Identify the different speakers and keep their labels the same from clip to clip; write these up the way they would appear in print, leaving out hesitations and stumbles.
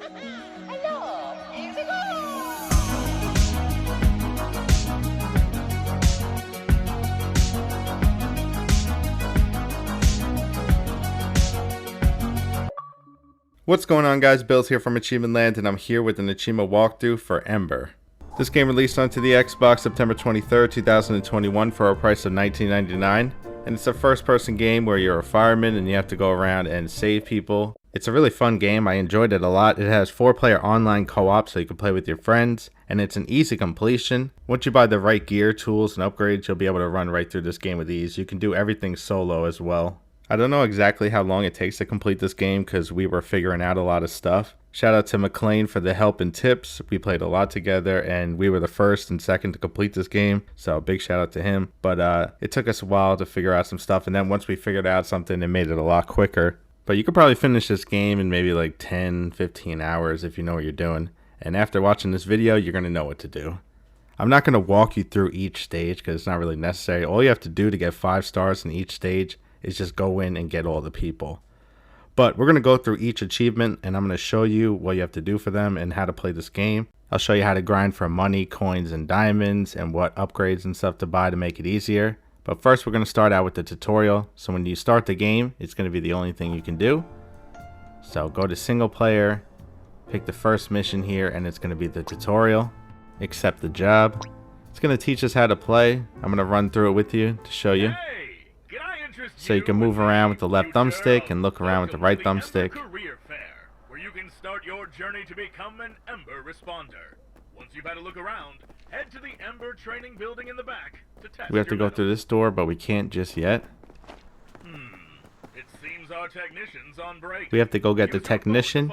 Speaker 1: Hello, easy go!
Speaker 2: What's going on, guys? Billz here from Achievement Land, and I'm here with an achievement walkthrough for Embr. This game released onto the Xbox September 23rd, 2021 for a price of $19.99, and it's a first-person game where you're a fireman and you have to go around and save people. It's a really fun game. I enjoyed it a lot. It has 4-player online co-op so you can play with your friends, and it's an easy completion. Once you buy the right gear, tools, and upgrades, you'll be able to run right through this game with ease. You can do everything solo as well. I don't know exactly how long it takes to complete this game because we were figuring out a lot of stuff. Shout out to McLean for the help and tips. We played a lot together and we were the first and second to complete this game. So big shout out to him. But it took us a while to figure out some stuff, and then once we figured out something, it made it a lot quicker. But you could probably finish this game in maybe like 10-15 hours if you know what you're doing. And after watching this video, you're going to know what to do. I'm not going to walk you through each stage because it's not really necessary. All you have to do to get 5 stars in each stage is just go in and get all the people. But we're going to go through each achievement and I'm going to show you what you have to do for them and how to play this game. I'll show you how to grind for money, coins, and diamonds, and what upgrades and stuff to buy to make it easier. But first we're going to start out with the tutorial. So when you start the game, it's going to be the only thing you can do. So go to single player, pick the first mission here, and it's going to be the tutorial. Accept the job. It's going to teach us how to play. I'm going to run through it with you to show you. So you can move around with the left thumbstick and look around with the right thumbstick.
Speaker 3: Where you can start your journey to become an Embr responder. Once you've had a look around, head to the Embr training building in the back to test.
Speaker 2: We have to go through this door, but we can't just yet.
Speaker 3: It seems our technician's on break.
Speaker 2: We have to go get the technician.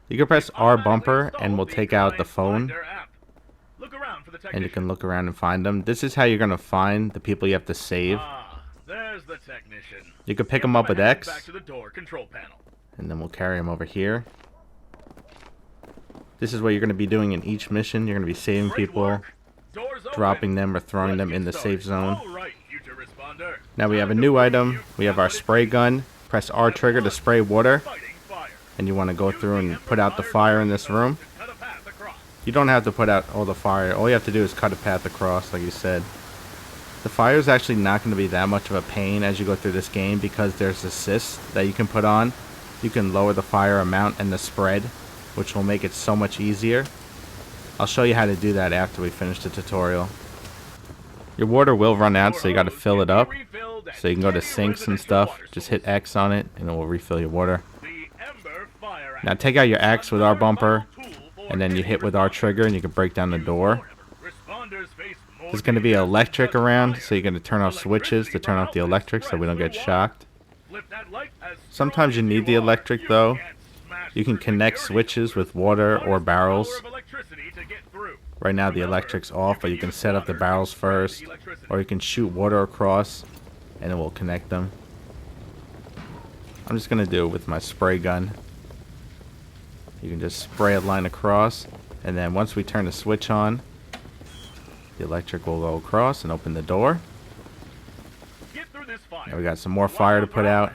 Speaker 2: You can press R bumper and we'll take out the phone. And you can look around and find them. This is how you're going to find the people you have to save.
Speaker 3: There's the technician.
Speaker 2: You can pick them up with X.
Speaker 3: Back to the door control panel.
Speaker 2: And then we'll carry them over here. This is what you're going to be doing in each mission. You're going to be saving people, dropping them or throwing them in the safe zone. Now we have a new item. We have our spray gun. Press R trigger to spray water. And you want to go through and put out the fire in this room. You don't have to put out all the fire. All you have to do is cut a path across, like you said. The fire is actually not going to be that much of a pain as you go through this game because there's assists that you can put on. You can lower the fire amount and the spread, which will make it so much easier. I'll show you how to do that after we finish the tutorial. Your water will run out, so you got to fill it up. So you can go to sinks and stuff, just hit X on it and it will refill your water. Now take out your axe with R bumper and then you hit with R trigger and you can break down the door. There's going to be electric around, so you're going to turn off switches to turn off the electric so we don't get shocked. Sometimes you need the electric though. You can connect switches with water or barrels. Right now the electric's off, but you can set up the barrels first, or you can shoot water across and it will connect them. I'm just going to do it with my spray gun. You can just spray a line across, and then once we turn the switch on, the electric will go across and open the door. Now we got some more fire to put out.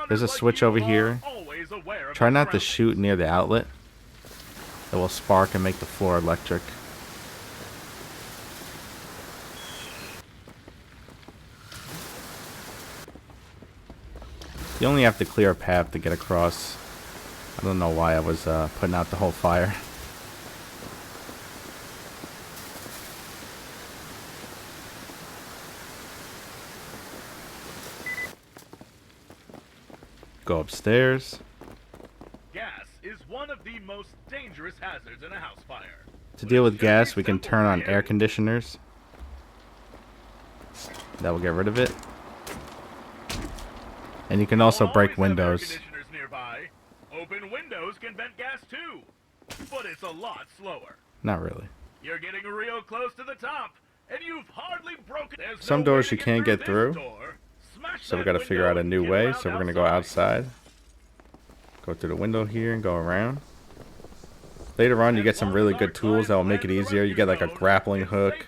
Speaker 2: There's a switch over here. Try not to shoot near the outlet. It will spark and make the floor electric. You only have to clear a path to get across. I don't know why I was putting out the whole fire. Go upstairs.
Speaker 3: Gas is one of the most dangerous hazards in a house fire.
Speaker 2: To deal with gas, we can turn on air conditioners. That will get rid of it. And you can also break windows.
Speaker 3: Open windows can vent gas too, but it's a lot slower.
Speaker 2: Not really.
Speaker 3: You're getting real close to the top, and you've hardly broken.
Speaker 2: Some doors you can't get through. So we got to figure out a new way. So we're going to go outside. Go through the window here and go around. Later on you get some really good tools that will make it easier. You get like a grappling hook,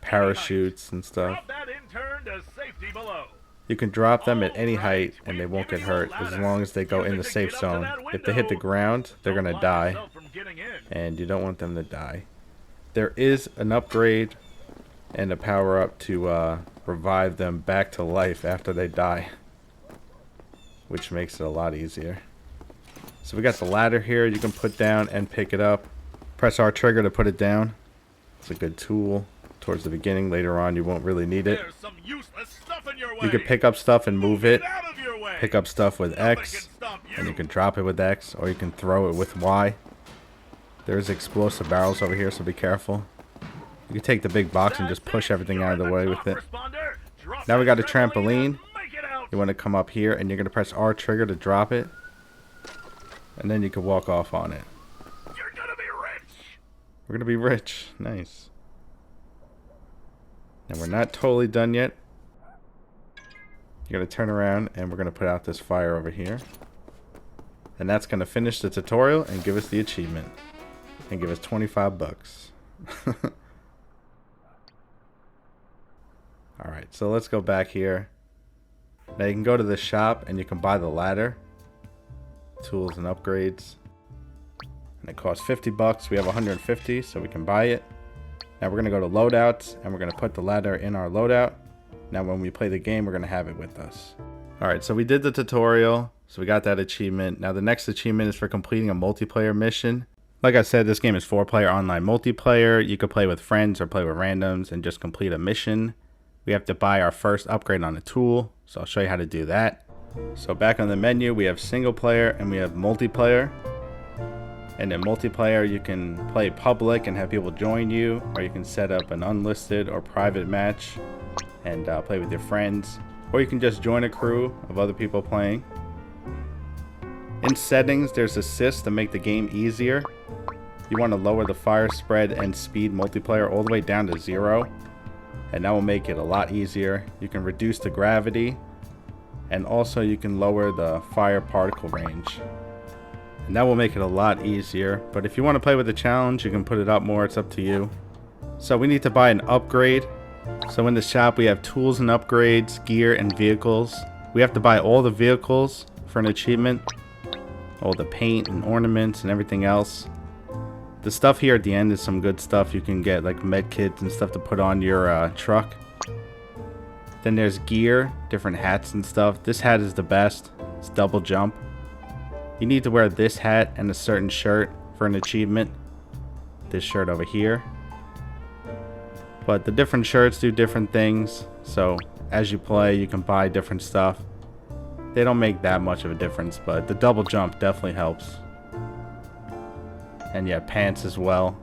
Speaker 2: parachutes and stuff. You can drop them at any height and they won't get hurt as long as they go in the safe zone. If they hit the ground, they're gonna die, and you don't want them to die. There is an upgrade and a power up to revive them back to life after they die, which makes it a lot easier. So we got the ladder here you can put down and pick it up. Press R trigger to put it down. It's a good tool towards the beginning. Later on you won't really need it. You can pick up stuff and move it. Pick up stuff with X, and you can drop it with X, or you can throw it with Y. There's explosive barrels over here, so be careful. You can take the big box and just push everything out of the way with it. Now we got a trampoline. You want to come up here and you're going to press R trigger to drop it. And then you can walk off on it.
Speaker 3: You're gonna be rich.
Speaker 2: We're going to be rich. Nice. And we're not totally done yet. You're going to turn around and we're going to put out this fire over here. And that's going to finish the tutorial and give us the achievement. And give us 25 bucks. Alright, so let's go back here. Now you can go to the shop and you can buy the ladder. Tools and upgrades. And it costs 50 bucks. We have 150, so we can buy it. Now we're going to go to loadouts and we're going to put the ladder in our loadout. Now when we play the game, we're going to have it with us. Alright, so we did the tutorial. So we got that achievement. Now the next achievement is for completing a multiplayer mission. Like I said, this game is 4-player online multiplayer. You could play with friends or play with randoms and just complete a mission. We have to buy our first upgrade on a tool, so I'll show you how to do that. So back on the menu, we have single player and we have multiplayer. And in multiplayer, you can play public and have people join you, or you can set up an unlisted or private match and play with your friends. Or you can just join a crew of other people playing. In settings, there's assists to make the game easier. You want to lower the fire spread and speed multiplayer all the way down to 0. And that will make it a lot easier. You can reduce the gravity. And also you can lower the fire particle range. And that will make it a lot easier. But if you want to play with the challenge, you can put it up more. It's up to you. So we need to buy an upgrade. So in the shop we have tools and upgrades, gear and vehicles. We have to buy all the vehicles for an achievement. All the paint and ornaments and everything else. The stuff here at the end is some good stuff. You can get like med kits and stuff to put on your truck. Then there's gear, different hats and stuff. This hat is the best. It's double jump. You need to wear this hat and a certain shirt for an achievement. This shirt over here. But the different shirts do different things. So as you play, you can buy different stuff. They don't make that much of a difference, but the double jump definitely helps. And yeah, pants as well.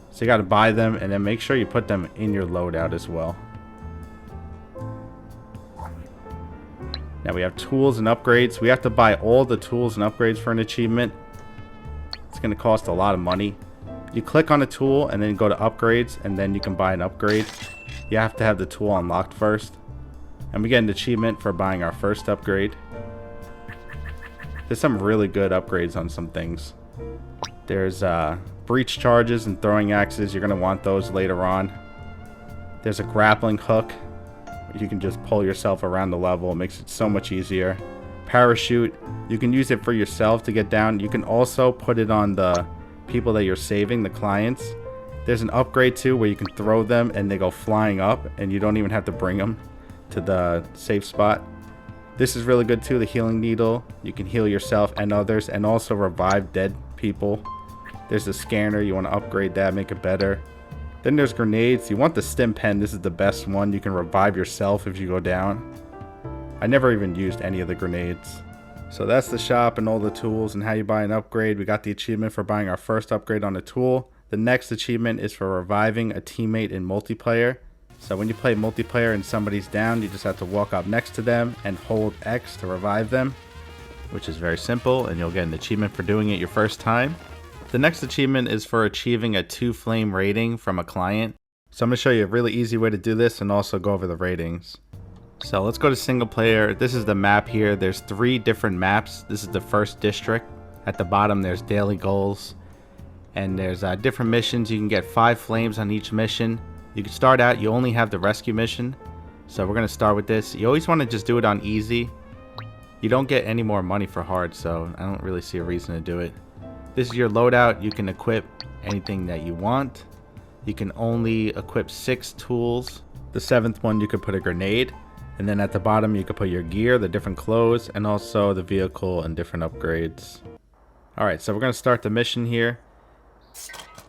Speaker 2: So you got to buy them and then make sure you put them in your loadout as well. Now we have tools and upgrades. We have to buy all the tools and upgrades for an achievement. It's going to cost a lot of money. You click on a tool and then go to upgrades and then you can buy an upgrade. You have to have the tool unlocked first. And we get an achievement for buying our first upgrade. There's some really good upgrades on some things. There's breach charges and throwing axes. You're going to want those later on. There's a grappling hook. You can just pull yourself around the level. It makes it so much easier. Parachute. You can use it for yourself to get down. You can also put it on the people that you're saving, the clients. There's an upgrade too where you can throw them and they go flying up and you don't even have to bring them to the safe spot. This is really good too, the healing needle. You can heal yourself and others and also revive dead people. There's a scanner. You want to upgrade that, make it better. Then there's grenades. You want the stim pen. This is the best one. You can revive yourself if you go down. I never even used any of the grenades. So that's the shop and all the tools and how you buy an upgrade. We got the achievement for buying our first upgrade on a tool. The next achievement is for reviving a teammate in multiplayer. So when you play multiplayer and somebody's down, you just have to walk up next to them and hold X to revive them, which is very simple, and you'll get an achievement for doing it your first time. The next achievement is for achieving a 2 flame rating from a client. So I'm going to show you a really easy way to do this and also go over the ratings. So let's go to single player. This is the map here. There's 3 different maps. This is the first district. At the bottom there's daily goals. And there's different missions. You can get 5 flames on each mission. You can start out, you only have the rescue mission. So we're going to start with this. You always want to just do it on easy. You don't get any more money for hard, so I don't really see a reason to do it. This is your loadout. You can equip anything that you want. You can only equip 6 tools. The 7th one, you could put a grenade. And then at the bottom, you could put your gear, the different clothes, and also the vehicle and different upgrades. Alright, so we're going to start the mission here.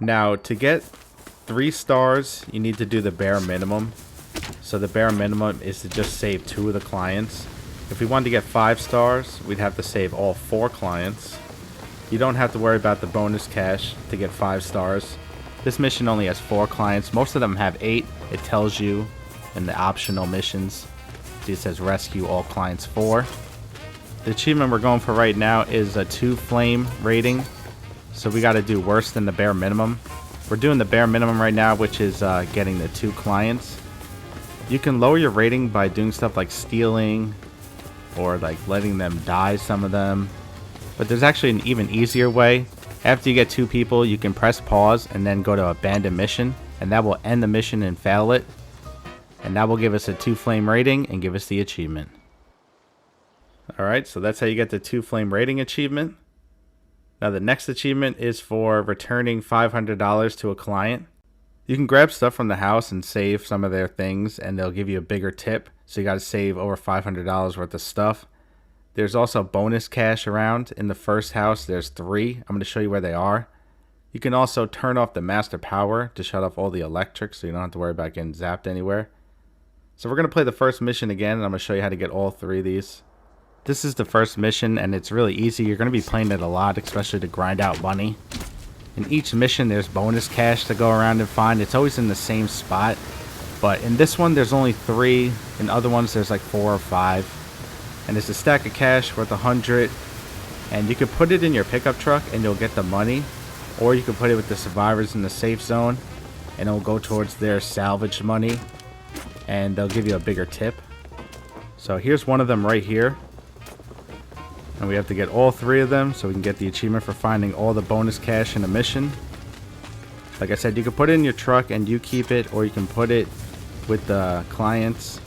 Speaker 2: Now, to get 3 stars, you need to do the bare minimum. So the bare minimum is to just save 2 of the clients. If we wanted to get 5 stars, we'd have to save all 4 clients. You don't have to worry about the bonus cash to get 5 stars. This mission only has 4 clients. Most of them have 8. It tells you in the optional missions. It says rescue all clients 4. The achievement we're going for right now is a 2 flame rating. So we got to do worse than the bare minimum. We're doing the bare minimum right now, which is getting the 2 clients. You can lower your rating by doing stuff like stealing or like letting them die, some of them. But there's actually an even easier way. After you get 2 people, you can press pause and then go to abandon mission, and that will end the mission and fail it. And that will give us a 2 flame rating and give us the achievement. Alright, so that's how you get the 2 flame rating achievement. Now the next achievement is for returning $500 to a client. You can grab stuff from the house and save some of their things, and they'll give you a bigger tip. So you got to save over $500 worth of stuff. There's also bonus cash around. In the first house, there's 3. I'm going to show you where they are. You can also turn off the master power to shut off all the electric, so you don't have to worry about getting zapped anywhere. So we're going to play the first mission again, and I'm going to show you how to get all 3 of these. This is the first mission, and it's really easy. You're going to be playing it a lot, especially to grind out money. In each mission, there's bonus cash to go around and find. It's always in the same spot. But in this one, there's only 3. In other ones, there's like 4 or 5. And there's a stack of cash worth 100. And you can put it in your pickup truck and you'll get the money. Or you can put it with the survivors in the safe zone. And it'll go towards their salvage money. And they'll give you a bigger tip. So here's one of them right here. And we have to get all 3 of them so we can get the achievement for finding all the bonus cash in a mission. Like I said, you can put it in your truck and you keep it, or you can put it with the clients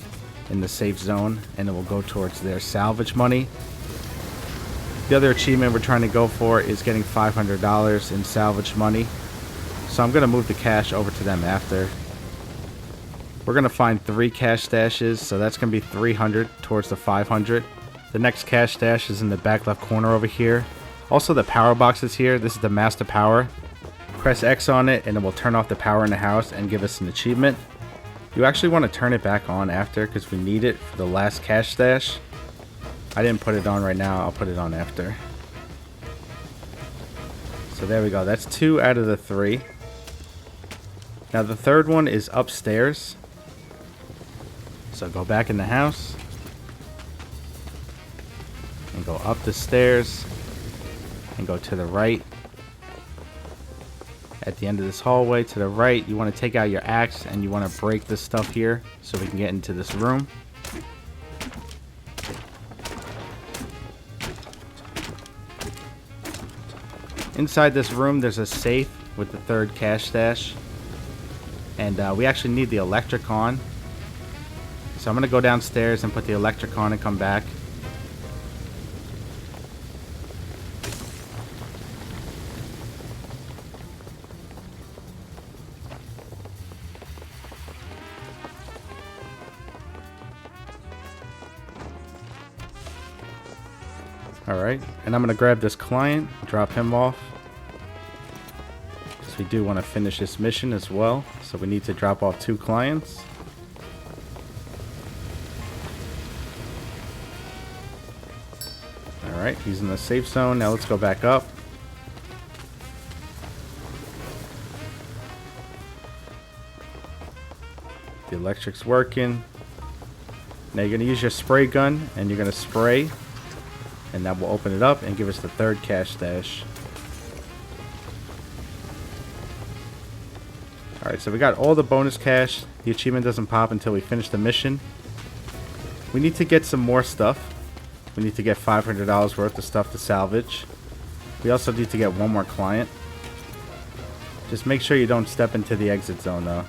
Speaker 2: in the safe zone and it will go towards their salvage money. The other achievement we're trying to go for is getting $500 in salvage money. So I'm going to move the cash over to them after. We're going to find 3 cash stashes, so that's going to be 300 towards the 500. The next cash stash is in the back left corner over here. Also, the power box is here. This is the master power. Press X on it and it will turn off the power in the house and give us an achievement. You actually want to turn it back on after because we need it for the last cash stash. I didn't put it on right now. I'll put it on after. So there we go. That's 2 out of the 3. Now the third one is upstairs. So go back in the house. And go up the stairs and go to the right. At the end of this hallway to the right, you want to take out your axe and you want to break this stuff here so we can get into this room. Inside this room there's a safe with the 3rd cash stash, and we actually need the electric on. So I'm going to go downstairs and put the electric on and come back. Alright, and I'm going to grab this client, drop him off. Because we do want to finish this mission as well. So we need to drop off 2 clients. Alright, he's in the safe zone. Now let's go back up. The electric's working. Now you're going to use your spray gun and you're going to spray. And that will open it up and give us the 3rd cash stash. Alright, so we got all the bonus cash. The achievement doesn't pop until we finish the mission. We need to get some more stuff. We need to get $500 worth of stuff to salvage. We also need to get 1 more client. Just make sure you don't step into the exit zone though.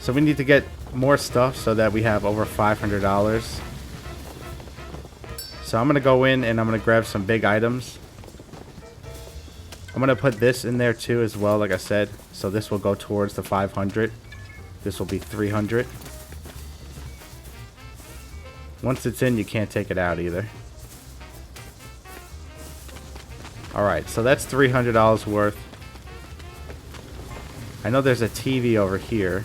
Speaker 2: So we need to get more stuff so that we have over $500. So I'm going to go in and I'm going to grab some big items. I'm going to put this in there too as well, like I said. So this will go towards the 500. This will be 300. Once it's in, you can't take it out either. Alright, so that's $300 worth. I know there's a TV over here.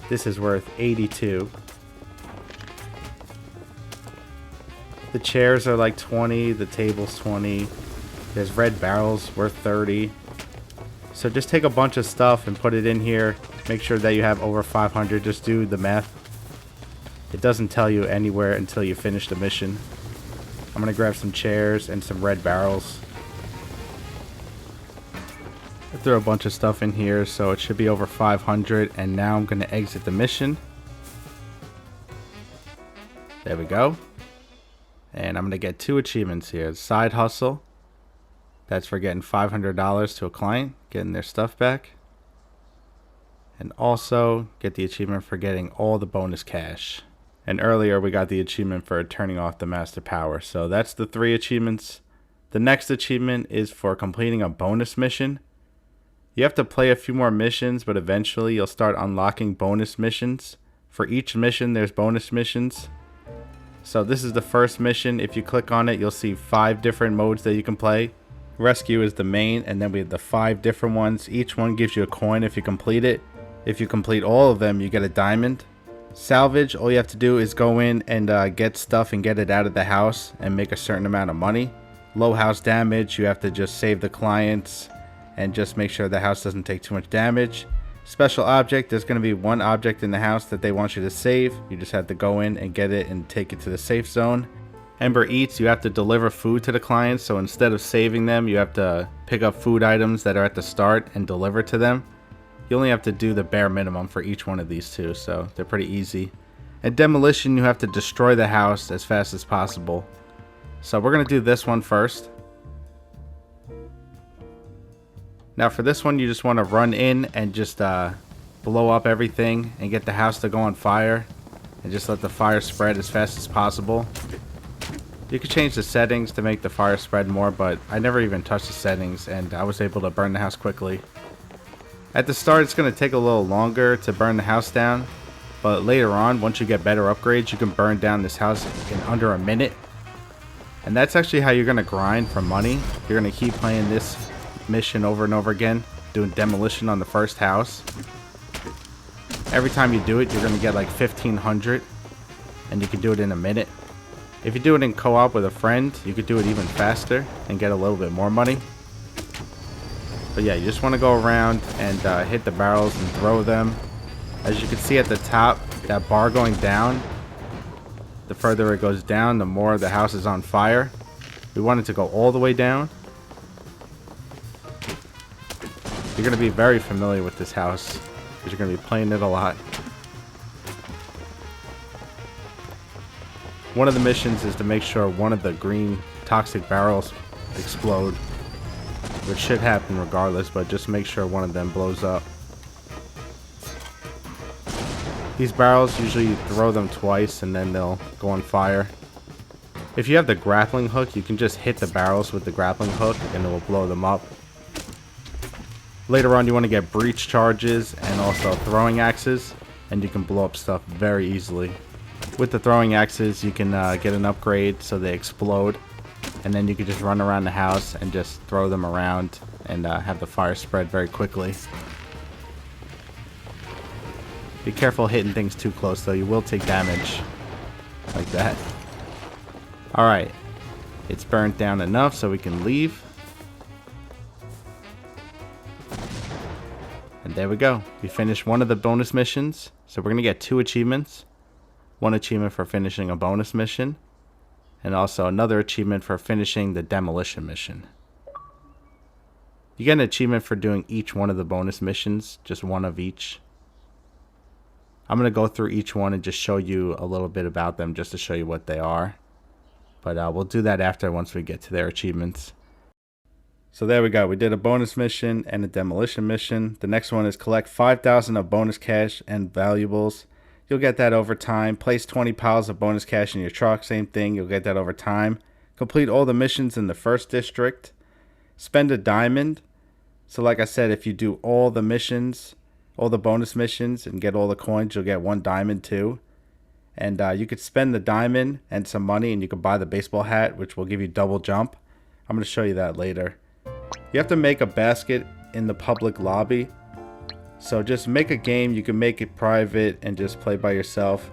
Speaker 2: This is worth 82. The chairs are like 20, the table's 20. There's red barrels worth 30. So just take a bunch of stuff and put it in here. Make sure that you have over 500. Just do the math. It doesn't tell you anywhere until you finish the mission. I'm gonna grab some chairs and some red barrels. I threw a bunch of stuff in here, so it should be over 500. And now I'm gonna exit the mission. There we go. And I'm going to get 2 achievements here. Side hustle. That's for getting $500 to a client, getting their stuff back. And also get the achievement for getting all the bonus cash. And earlier we got the achievement for turning off the master power. So that's the 3 achievements. The next achievement is for completing a bonus mission. You have to play a few more missions, but eventually you'll start unlocking bonus missions. For each mission there's bonus missions. So this is the first mission. If you click on it, you'll see 5 different modes that you can play. Rescue is the main, and then we have the 5 different ones. Each one gives you a coin if you complete it. If you complete all of them, you get a diamond. Salvage, all you have to do is go in and get stuff and get it out of the house and make a certain amount of money. Low house damage, you have to just save the clients and just make sure the house doesn't take too much damage. Special object, there's going to be 1 object in the house that they want you to save. You just have to go in and get it and take it to the safe zone. Embr eats, you have to deliver food to the clients, so instead of saving them, you have to pick up food items that are at the start and deliver to them. You only have to do the bare minimum for each one of these 2, so they're pretty easy. At Demolition, you have to destroy the house as fast as possible. So we're going to do this one first. Now for this one, you just want to run in and just blow up everything and get the house to go on fire. And just let the fire spread as fast as possible. You can change the settings to make the fire spread more, but I never even touched the settings and I was able to burn the house quickly. At the start, it's going to take a little longer to burn the house down. But later on, once you get better upgrades, you can burn down this house in under a minute. And that's actually how you're going to grind for money. You're going to keep playing this mission over and over again, doing demolition on the first house. Every time you do it, you're going to get like 1,500, and you can do it in a minute. If you do it in co-op with a friend, you could do it even faster and get a little bit more money. But yeah, you just want to go around and hit the barrels and throw them. As you can see at the top, that bar going down, the further it goes down, the more the house is on fire. We want it to go all the way down. You're going to be very familiar with this house because you're going to be playing it a lot. One of the missions is to make sure one of the green toxic barrels explode, which should happen regardless, but just make sure one of them blows up. These barrels, usually you throw them twice and then they'll go on fire. If you have the grappling hook, you can just hit the barrels with the grappling hook and it will blow them up. Later on, you want to get breach charges and also throwing axes, and you can blow up stuff very easily. With the throwing axes, you can get an upgrade so they explode, and then you can just run around the house and just throw them around and have the fire spread very quickly. Be careful hitting things too close though, you will take damage like that. Alright, it's burnt down enough so we can leave. And there we go. We finished one of the bonus missions. So we're going to get 2 achievements. 1 achievement for finishing a bonus mission. And also another achievement for finishing the demolition mission. You get an achievement for doing each one of the bonus missions. Just 1 of each. I'm going to go through each one and just show you a little bit about them just to show you what they are. But we'll do that after once we get to their achievements. So there we go. We did a bonus mission and a demolition mission. The next one is collect 5,000 of bonus cash and valuables. You'll get that over time. Place 20 piles of bonus cash in your truck. Same thing. You'll get that over time. Complete all the missions in the first district. Spend a diamond. So like I said, if you do all the missions, all the bonus missions, and get all the coins, you'll get 1 diamond too. And you could spend the diamond and some money, and you could buy the baseball hat, which will give you double jump. I'm going to show you that later. You have to make a basket in the public lobby. So just make a game. You can make it private and just play by yourself.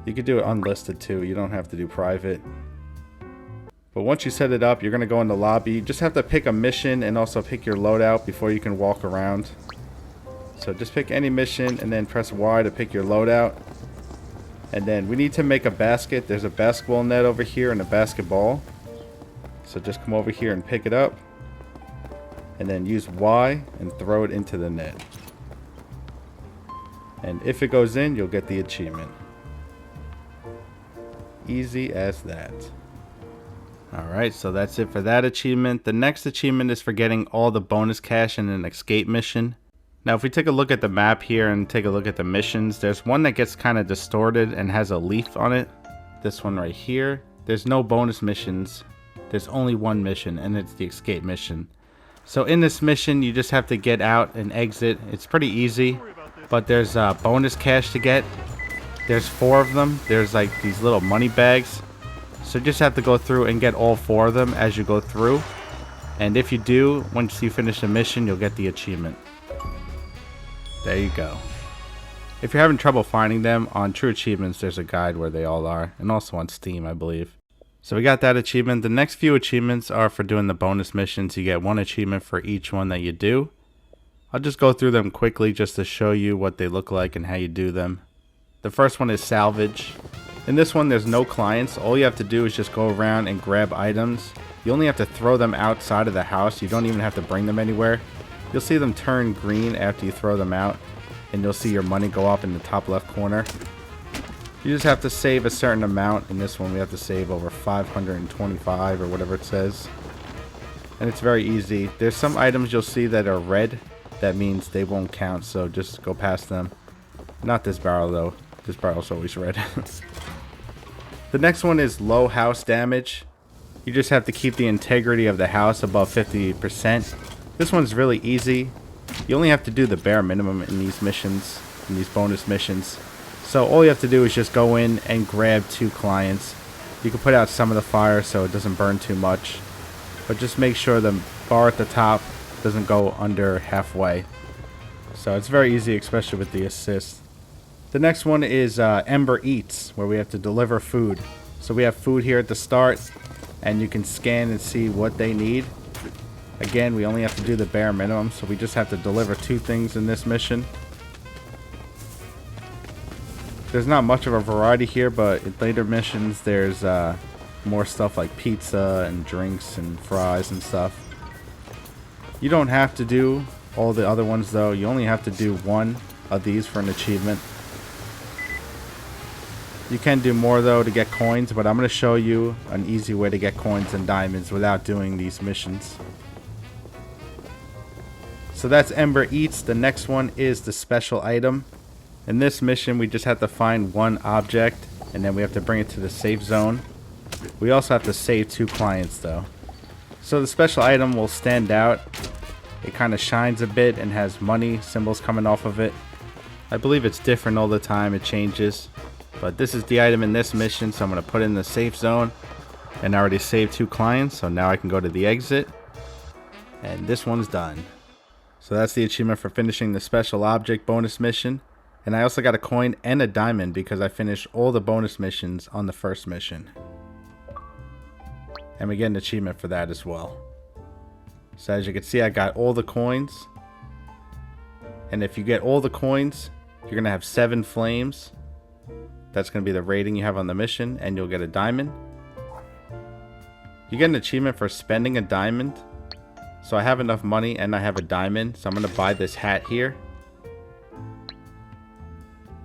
Speaker 2: You could do it unlisted too. You don't have to do private. But once you set it up, you're going to go in the lobby. You just have to pick a mission and also pick your loadout before you can walk around. So just pick any mission and then press Y to pick your loadout. And then we need to make a basket. There's a basketball net over here and a basketball. So just come over here and pick it up. And then use Y and throw it into the net. And if it goes in, you'll get the achievement. Easy as that. Alright, so that's it for that achievement. The next achievement is for getting all the bonus cash in an escape mission. Now if we take a look at the map here and take a look at the missions, there's one that gets kind of distorted and has a leaf on it. This one right here. There's no bonus missions. There's only one mission, and it's the escape mission. So in this mission, you just have to get out and exit. It's pretty easy, but there's bonus cash to get. There's 4 of them. There's like these little money bags. So you just have to go through and get all 4 of them as you go through. And if you do, once you finish the mission, you'll get the achievement. There you go. If you're having trouble finding them, on True Achievements, there's a guide where they all are. And also on Steam, I believe. So we got that achievement. The next few achievements are for doing the bonus missions. You get 1 achievement for each one that you do. I'll just go through them quickly just to show you what they look like and how you do them. The first one is Salvage. In this one, there's no clients. All you have to do is just go around and grab items. You only have to throw them outside of the house. You don't even have to bring them anywhere. You'll see them turn green after you throw them out. And you'll see your money go up in the top left corner. You just have to save a certain amount. In this one, we have to save over 525 or whatever it says. And it's very easy. There's some items you'll see that are red. That means they won't count, so just go past them. Not this barrel, though. This barrel's always red. The next one is low house damage. You just have to keep the integrity of the house above 50%. This one's really easy. You only have to do the bare minimum in these missions, in these bonus missions. So all you have to do is just go in and grab 2 clients. You can put out some of the fire so it doesn't burn too much. But just make sure the bar at the top doesn't go under halfway. So it's very easy, especially with the assist. The next one is Embr Eats, where we have to deliver food. So we have food here at the start, and you can scan and see what they need. Again, we only have to do the bare minimum, so we just have to deliver 2 things in this mission. There's not much of a variety here, but in later missions, there's more stuff like pizza and drinks and fries and stuff. You don't have to do all the other ones, though. You only have to do 1 of these for an achievement. You can do more, though, to get coins, but I'm going to show you an easy way to get coins and diamonds without doing these missions. So that's Embr Eats. The next one is the special item. In this mission, we just have to find 1 object, and then we have to bring it to the safe zone. We also have to save 2 clients, though. So the special item will stand out. It kind of shines a bit and has money symbols coming off of it. I believe it's different all the time. It changes. But this is the item in this mission, so I'm going to put it in the safe zone. And I already saved 2 clients, so now I can go to the exit. And this one's done. So that's the achievement for finishing the special object bonus mission. And I also got a coin and a diamond because I finished all the bonus missions on the first mission. And we get an achievement for that as well. So as you can see, I got all the coins. And if you get all the coins, you're going to have 7 flames. That's going to be the rating you have on the mission, and you'll get a diamond. You get an achievement for spending a diamond. So I have enough money and I have a diamond, so I'm going to buy this hat here.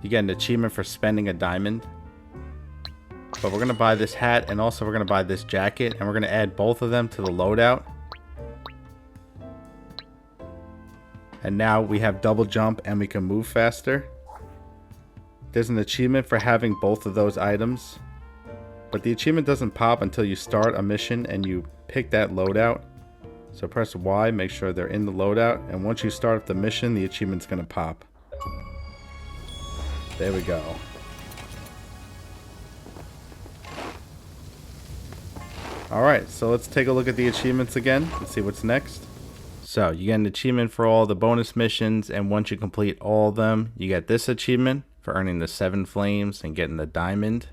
Speaker 2: You get an achievement for spending a diamond. But we're going to buy this hat, and also we're going to buy this jacket, and we're going to add both of them to the loadout. And now we have double jump and we can move faster. There's an achievement for having both of those items, but the achievement doesn't pop until you start a mission and you pick that loadout. So press Y, make sure they're in the loadout, and once you start up the mission, the achievement's going to pop. There we go. Alright, so let's take a look at the achievements again and see what's next. So you get an achievement for all the bonus missions, and once you complete all of them, you get this achievement for earning the 7 flames and getting the diamond.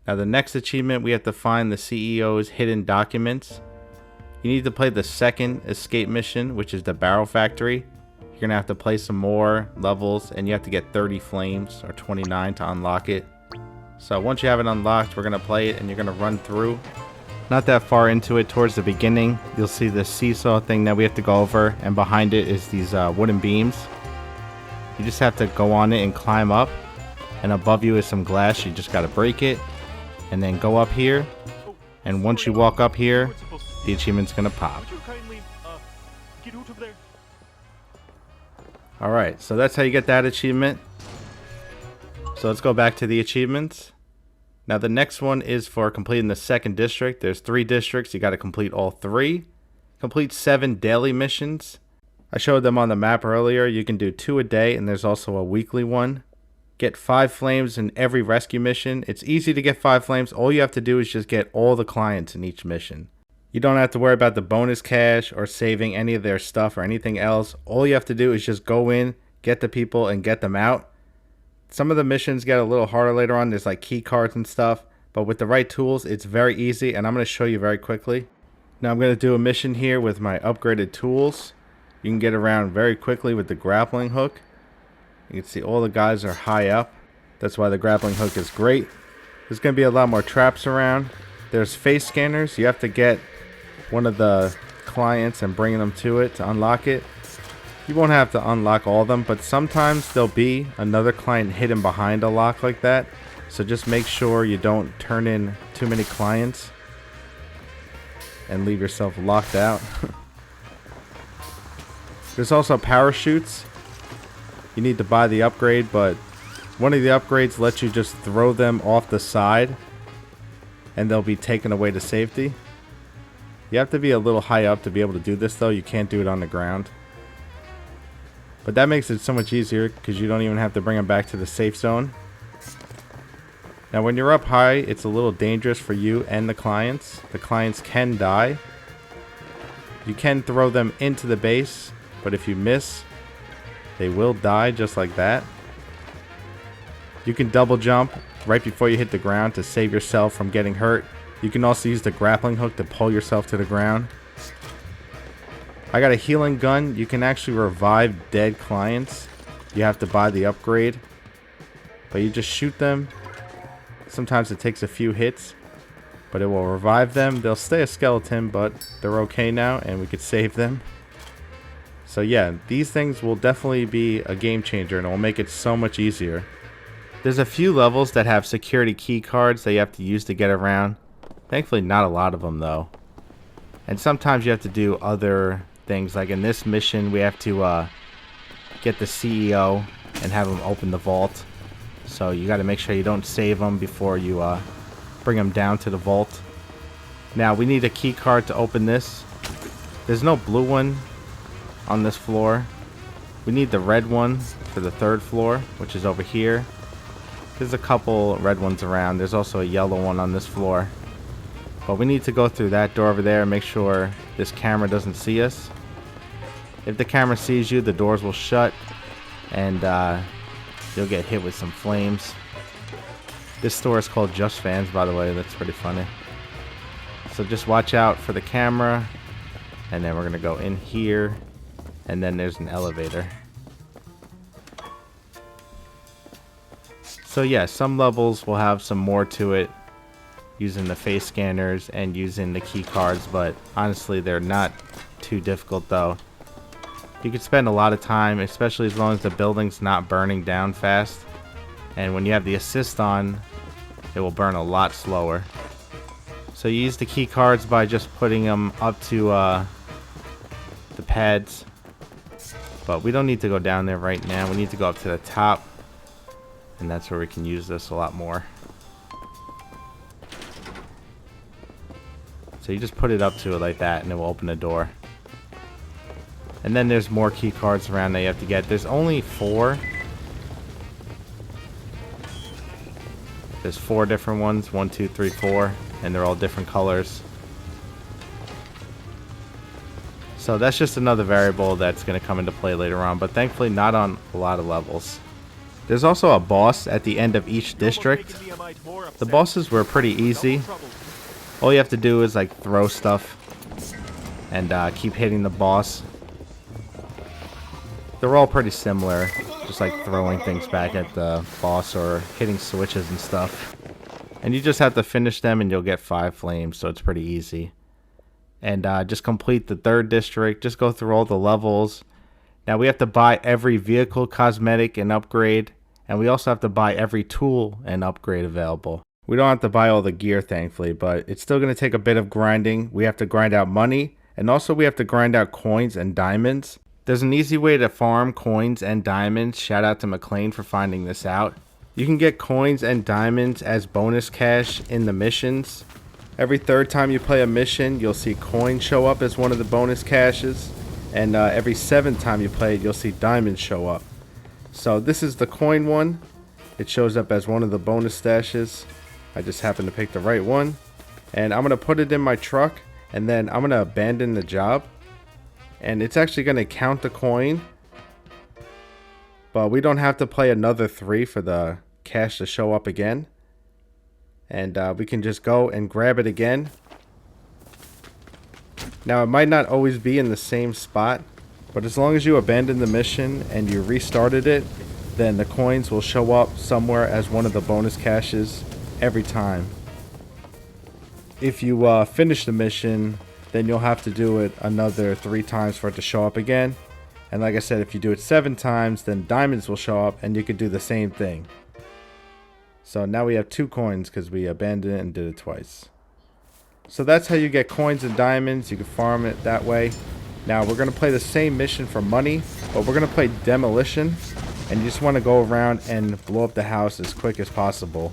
Speaker 2: Now the next achievement, we have to find the CEO's hidden documents. You need to play the second escape mission, which is the barrel factory. You're going to have to play some more levels, and you have to get 30 flames or 29 to unlock it. So once you have it unlocked, we're going to play it and you're going to run through. Not that far into it, towards the beginning, you'll see the seesaw thing that we have to go over, and behind it is these wooden beams. You just have to go on it and climb up, and above you is some glass. You just got to break it and then go up here, and once you walk up here, the achievement's gonna pop. Alright, so that's how you get that achievement. So let's go back to the achievements. Now the next one is for completing the second district. There's 3 districts, you got to complete all 3. Complete 7 daily missions. I showed them on the map earlier. You can do 2 a day, and there's also a weekly one. Get 5 flames in every rescue mission. It's easy to get 5 flames. All you have to do is just get all the clients in each mission. You don't have to worry about the bonus cash or saving any of their stuff or anything else. All you have to do is just go in, get the people, and get them out. Some of the missions get a little harder later on. There's like key cards and stuff, but with the right tools, it's very easy, and I'm going to show you very quickly. Now I'm going to do a mission here with my upgraded tools. You can get around very quickly with the grappling hook. You can see all the guys are high up. That's why the grappling hook is great. There's going to be a lot more traps around. There's face scanners. You have to get one of the clients and bring them to it to unlock it. You won't have to unlock all of them, but sometimes there'll be another client hidden behind a lock like that. So just make sure you don't turn in too many clients and leave yourself locked out. There's also parachutes. You need to buy the upgrade, but one of the upgrades lets you just throw them off the side and they'll be taken away to safety. You have to be a little high up to be able to do this though. You can't do it on the ground. But that makes it so much easier because you don't even have to bring them back to the safe zone. Now when you're up high, it's a little dangerous for you and the clients. The clients can die. You can throw them into the base, but if you miss, they will die just like that. You can double jump right before you hit the ground to save yourself from getting hurt. You can also use the grappling hook to pull yourself to the ground. I got a healing gun. You can actually revive dead clients. You have to buy the upgrade, but you just shoot them. Sometimes it takes a few hits, but it will revive them. They'll stay a skeleton, but they're okay now, and we could save them. So yeah, these things will definitely be a game changer, and it will make it so much easier. There's a few levels that have security key cards that you have to use to get around. Thankfully not a lot of them though. And sometimes you have to do other things, like in this mission we have to get the CEO and have him open the vault. So you got to make sure you don't save him before you bring him down to the vault. Now we need a key card to open this. There's no blue one on this floor. We need the red one for the 3rd floor, which is over here. There's a couple red ones around. There's also a yellow one on this floor. But we need to go through that door over there and make sure this camera doesn't see us. If the camera sees you, the doors will shut and you'll get hit with some flames. This store is called Just Fans, by the way. That's pretty funny. So just watch out for the camera. And then we're going to go in here. And then there's an elevator. So yeah, some levels will have some more to it, using the face scanners and using the key cards, but honestly they're not too difficult though. You can spend a lot of time, especially as long as the building's not burning down fast. And when you have the assist on, it will burn a lot slower. So you use the key cards by just putting them up to the pads. But we don't need to go down there right now. We need to go up to the top. And that's where we can use this a lot more. So you just put it up to it like that and it will open the door. And then there's more key cards around that you have to get. There's only 4. There's 4 different ones. 1, 2, 3, 4. And they're all different colors. So that's just another variable that's going to come into play later on. But thankfully not on a lot of levels. There's also a boss at the end of each district. The bosses were pretty easy. All you have to do is like throw stuff. And keep hitting the boss. They're all pretty similar. Just like throwing things back at the boss or hitting switches and stuff. And you just have to finish them and you'll get 5 flames, so it's pretty easy. And just complete the 3rd district. Just go through all the levels. Now we have to buy every vehicle, cosmetic, and upgrade. And we also have to buy every tool and upgrade available. We don't have to buy all the gear, thankfully, but it's still going to take a bit of grinding. We have to grind out money, and also we have to grind out coins and diamonds. There's an easy way to farm coins and diamonds. Shout out to McLean for finding this out. You can get coins and diamonds as bonus cash in the missions. Every 3rd time you play a mission, you'll see coins show up as one of the bonus caches. And every 7th time you play it, you'll see diamonds show up. So this is the coin one. It shows up as one of the bonus stashes. I just happened to pick the right one. And I'm going to put it in my truck. And then I'm going to abandon the job. And it's actually going to count the coin. But we don't have to play another 3 for the cash to show up again. And we can just go and grab it again. Now it might not always be in the same spot. But as long as you abandon the mission and you restarted it, then the coins will show up somewhere as one of the bonus caches every time. If you finish the mission, then you'll have to do it another 3 times for it to show up again. And like I said, if you do it 7 times, then diamonds will show up and you could do the same thing. So now we have 2 coins because we abandoned it and did it twice. So that's how you get coins and diamonds. You can farm it that way. Now we're going to play the same mission for money, but we're going to play Demolition. And you just want to go around and blow up the house as quick as possible.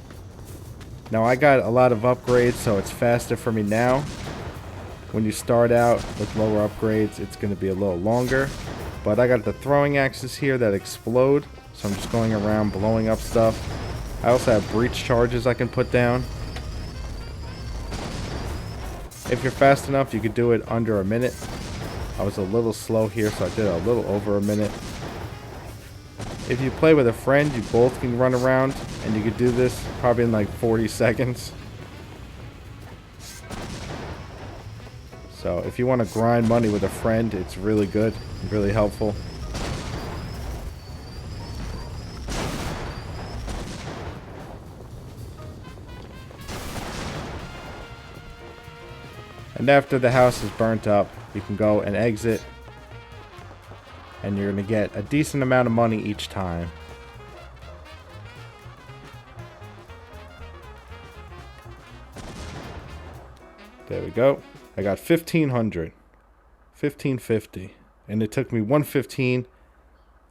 Speaker 2: Now I got a lot of upgrades, so it's faster for me now. When you start out with lower upgrades, it's going to be a little longer. But I got the throwing axes here that explode, so I'm just going around blowing up stuff. I also have breach charges I can put down. If you're fast enough, you could do it under a minute. I was a little slow here, so I did a little over a minute. If you play with a friend, you both can run around, and you could do this probably in like 40 seconds. So if you want to grind money with a friend, it's really good, really helpful. And after the house is burnt up, you can go and exit. And you're going to get a decent amount of money each time. There we go. I got 1,500. 1,550. And it took me 115.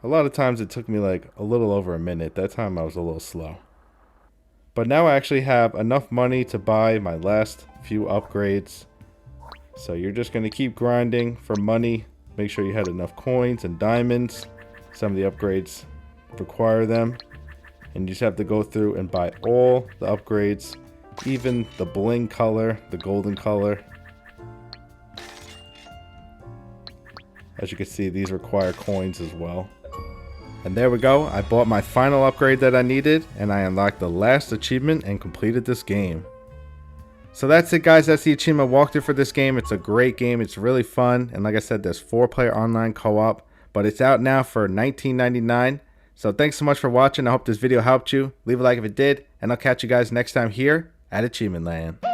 Speaker 2: A lot of times it took me like a little over a minute. That time I was a little slow. But now I actually have enough money to buy my last few upgrades. So you're just going to keep grinding for money. Make sure you had enough coins and diamonds. Some of the upgrades require them. And you just have to go through and buy all the upgrades. Even the bling color, the golden color. As you can see, these require coins as well. And there we go. I bought my final upgrade that I needed. And I unlocked the last achievement and completed this game. So that's it, guys. That's the achievement walkthrough for this game. It's a great game. It's really fun. And like I said, there's 4-player online co-op. But it's out now for $19.99. So thanks so much for watching. I hope this video helped you. Leave a like if it did. And I'll catch you guys next time here at Achievement Land.